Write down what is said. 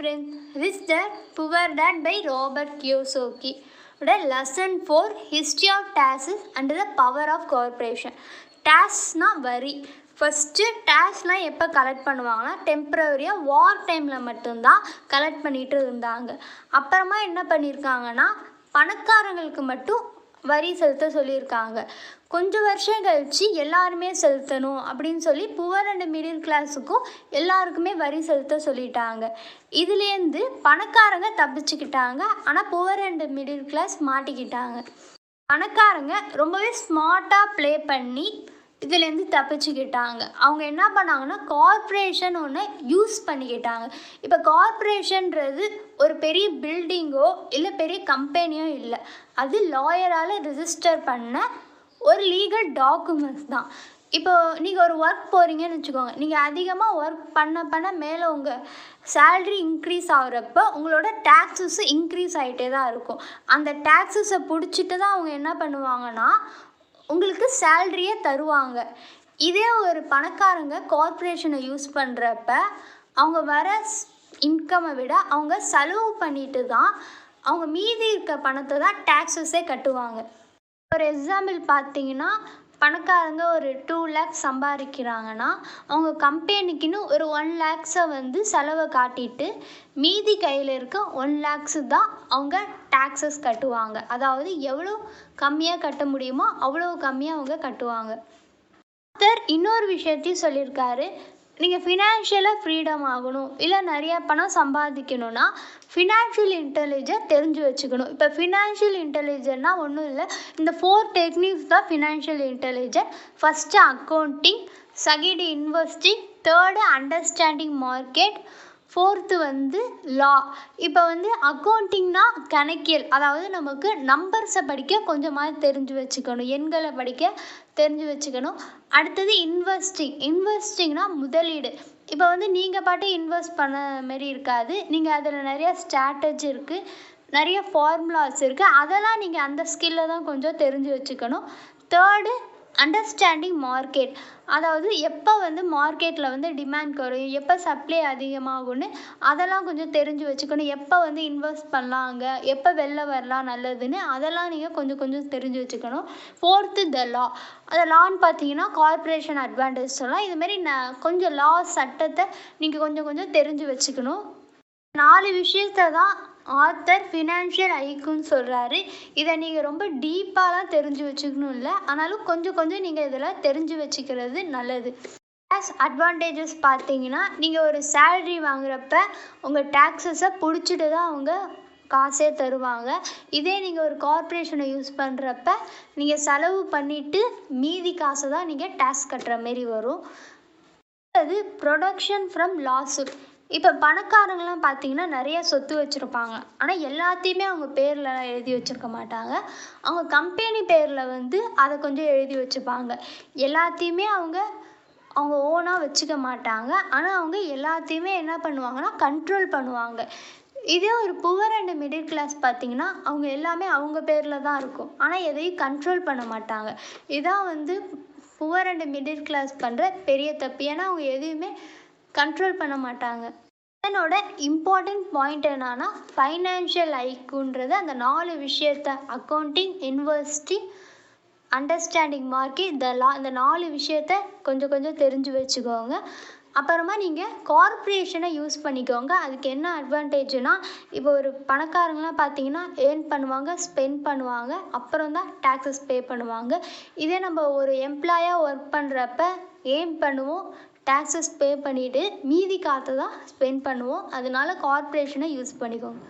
Friends, Rich Dad, Poor Dad by Robert Kiyosaki. Lesson 4 History of Taxes and the Power of Corporation. Taxனா வரி. First டேக்ஸ்லாம் எப்போ collect பண்ணுவாங்கன்னா டெம்ப்ரவரியாக வார் டைமில் மட்டும்தான் collect பண்ணிகிட்டு இருந்தாங்க. அப்புறமா என்ன பண்ணியிருக்காங்கன்னா பணக்காரங்களுக்கு மட்டும் வரி செலுத்த சொல்லியிருக்காங்க. கொஞ்சம் வருஷம் கழித்து எல்லாருமே செலுத்தணும் அப்படின்னு சொல்லி புவர் அண்ட் மிடில் கிளாஸுக்கும் எல்லாருக்குமே வரி செலுத்த சொல்லிட்டாங்க. இதுலேருந்து பணக்காரங்க தப்பிச்சுக்கிட்டாங்க, ஆனால் புவர் அண்ட் மிடில் கிளாஸ் மாட்டிக்கிட்டாங்க. பணக்காரங்க ரொம்பவே ஸ்மார்ட்டாக ப்ளே பண்ணி இதுலேருந்து தப்பிச்சுக்கிட்டாங்க. அவங்க என்ன பண்ணாங்கன்னா கார்ப்பரேஷன் ஒன்று யூஸ் பண்ணிக்கிட்டாங்க. இப்போ கார்ப்பரேஷன்றது ஒரு பெரிய பில்டிங்கோ இல்லை பெரிய கம்பெனியோ இல்லை, அது லாயரால் ரிஜிஸ்டர் பண்ண ஒரு லீகல் டாக்குமெண்ட்ஸ் தான். இப்போ நீங்கள் ஒரு ஒர்க் போகிறீங்கன்னு வச்சுக்கோங்க, நீங்கள் அதிகமாக ஒர்க் பண்ண மேலே உங்கள் சேல்ரி இன்க்ரீஸ் ஆகிறப்ப உங்களோட டேக்ஸஸு இன்க்ரீஸ் ஆகிட்டே தான் இருக்கும். அந்த டேக்ஸஸை பிடிச்சிட்டு தான் அவங்க என்ன பண்ணுவாங்கன்னா உங்களுக்கு சேல்ரியே தருவாங்க. இதே ஒரு பணக்காரங்க கார்ப்பரேஷனை யூஸ் பண்ணுறப்ப அவங்க வர இன்கம்மை விட அவங்க செலவு பண்ணிட்டு தான் அவங்க மீதி இருக்க பணத்தை தான் டேக்ஸஸே கட்டுவாங்க. ஒரு எக்ஸாம்பிள் பார்த்தீங்கன்னா, பணக்காரங்க ஒரு 2 lakhs சம்பாதிக்கிறாங்கன்னா அவங்க கம்பெனிக்குன்னு ஒரு 1 lakhs வந்து செலவை காட்டிட்டு மீதி கையில் இருக்க 1 lakhs தான் அவங்க டேக்ஸஸ் கட்டுவாங்க. அதாவது எவ்வளோ கம்மியாக கட்ட முடியுமோ அவ்வளோ கம்மியாக அவங்க கட்டுவாங்க. இன்னொரு விஷயத்தையும் சொல்லியிருக்காரு, நீங்கள் ஃபினான்ஷியலாக ஃப்ரீடம் ஆகணும் இல்லை நிறையா பணம் சம்பாதிக்கணும்னா ஃபினான்ஷியல் இன்டெலிஜென்ஸ் தெரிஞ்சு வச்சுக்கணும். இப்போ ஃபினான்ஷியல் இன்டெலிஜென்ட்னா ஒன்றும் இல்லை, இந்த 4 டெக்னிக்ஸ் தான் financial intelligence. First accounting, second investing, third understanding market, fourth law. இப்போ அக்கௌண்டிங்னா கணக்கியல், அதாவது நமக்கு நம்பர்ஸை படிக்க கொஞ்சமாக தெரிஞ்சு வச்சுக்கணும், எண்களை படிக்க தெரிஞ்சு வச்சுக்கணும். அடுத்தது இன்வெஸ்டிங்னா முதலீடு. இப்போ நீங்கள் பாட்டு இன்வெஸ்ட் பண்ண மாரி இருக்காது, நீங்கள் அதில் நிறைய ஸ்ட்ராட்டஜி இருக்குது, நிறைய ஃபார்முலாஸ் இருக்குது, அதெல்லாம் நீங்கள் அந்த ஸ்கில்லை தான் கொஞ்சம் தெரிஞ்சு வச்சுக்கணும். தேர்டு அண்டர்ஸ்டாண்டிங் மார்க்கெட், அதாவது எப்போ மார்க்கெட்டில் டிமாண்ட் குறையும், எப்போ சப்ளை அதிகமாகும்னு அதெல்லாம் கொஞ்சம் தெரிஞ்சு வச்சுக்கணும். எப்போ இன்வெஸ்ட் பண்ணலாங்க, எப்போ வெளில வரலாம் நல்லதுன்னு அதெல்லாம் நீங்கள் கொஞ்சம் தெரிஞ்சு வச்சுக்கணும். ஃபோர்த்து லா. அந்த லான்னு பார்த்தீங்கன்னா கார்ப்பரேஷன் அட்வான்டேஜ் சொல்லலாம். இதுமாரி கொஞ்சம் லா சட்டத்தை நீங்கள் கொஞ்சம் தெரிஞ்சு வச்சுக்கணும். 4 விஷயத்தை தான் ஆத்தர் ஃபினான்ஷியல் ஐக்குன்னு சொல்கிறாரு. இதை நீங்கள் ரொம்ப டீப்பாலாம் தெரிஞ்சு வச்சுக்கணும் இல்லை, ஆனாலும் கொஞ்சம் நீங்கள் இதில் தெரிஞ்சு வச்சுக்கிறது நல்லது. டேக்ஸ் அட்வான்டேஜஸ் பார்த்தீங்கன்னா, நீங்கள் ஒரு சேலரி வாங்குறப்ப உங்கள் டேக்ஸஸை பிடிச்சிட்டு தான் அவங்க காசே தருவாங்க. இதே நீங்கள் ஒரு கார்ப்பரேஷனை யூஸ் பண்ணுறப்ப நீங்கள் செலவு பண்ணிவிட்டு மீதி காசை தான் நீங்கள் டேக்ஸ் கட்டுற மாரி வரும். அது ப்ரொடக்ஷன் ஃப்ரம் லாஸுட். இப்போ பணக்காரங்களாம் பார்த்தீங்கன்னா நிறைய சொத்து வச்சுருப்பாங்க, ஆனால் எல்லாத்தையுமே அவங்க பேரில் எழுதி வச்சுருக்க மாட்டாங்க. அவங்க கம்பெனி பேரில் அதை கொஞ்சம் எழுதி வச்சுப்பாங்க. எல்லாத்தையுமே அவங்க ஓனாக வச்சுக்க மாட்டாங்க, ஆனால் அவங்க எல்லாத்தையுமே என்ன பண்ணுவாங்கன்னா கண்ட்ரோல் பண்ணுவாங்க. இதே ஒரு புவர் அண்ட் மிடில் கிளாஸ் பார்த்தீங்கன்னா அவங்க எல்லாமே அவங்க பேரில் தான் இருக்கும், ஆனால் எதையும் கண்ட்ரோல் பண்ண மாட்டாங்க. இதான் புவர் அண்ட் மிடில் கிளாஸ் பண்ணுற பெரிய தப்பு. ஏன்னா அவங்க எதையுமே கண்ட்ரோல் பண்ண மாட்டாங்க. இதனோட இம்பார்ட்டண்ட் பாயிண்ட் என்னன்னா, ஃபைனான்ஷியல் ஐக்குன்றது அந்த 4 விஷயத்தை அக்கௌண்டிங், இன்வெஸ்டிங், அண்டர்ஸ்டாண்டிங் மார்க்கெட், லா, இந்த 4 விஷயத்தை கொஞ்சம் தெரிஞ்சு வச்சுக்கோங்க. அப்புறமா நீங்கள் கார்ப்பரேஷனை யூஸ் பண்ணிக்கோங்க. அதுக்கு என்ன அட்வான்டேஜ்னா, இப்போ ஒரு பணக்காரங்களாம் பார்த்தீங்கன்னா ஏர்ன் பண்ணுவாங்க, ஸ்பெண்ட் பண்ணுவாங்க, அப்புறம் தான் டேக்ஸஸ் பே பண்ணுவாங்க. இதே நம்ம ஒரு எம்ப்ளாயாக ஒர்க் பண்ணுறப்ப ஏர்ன் பண்ணுவோம், டேக்ஸஸ் பே பண்ணிவிட்டு மீதி காற்றை தான் ஸ்பெண்ட் பண்ணுவோம். அதனால கார்ப்பரேஷனை யூஸ் பண்ணிக்கோங்க.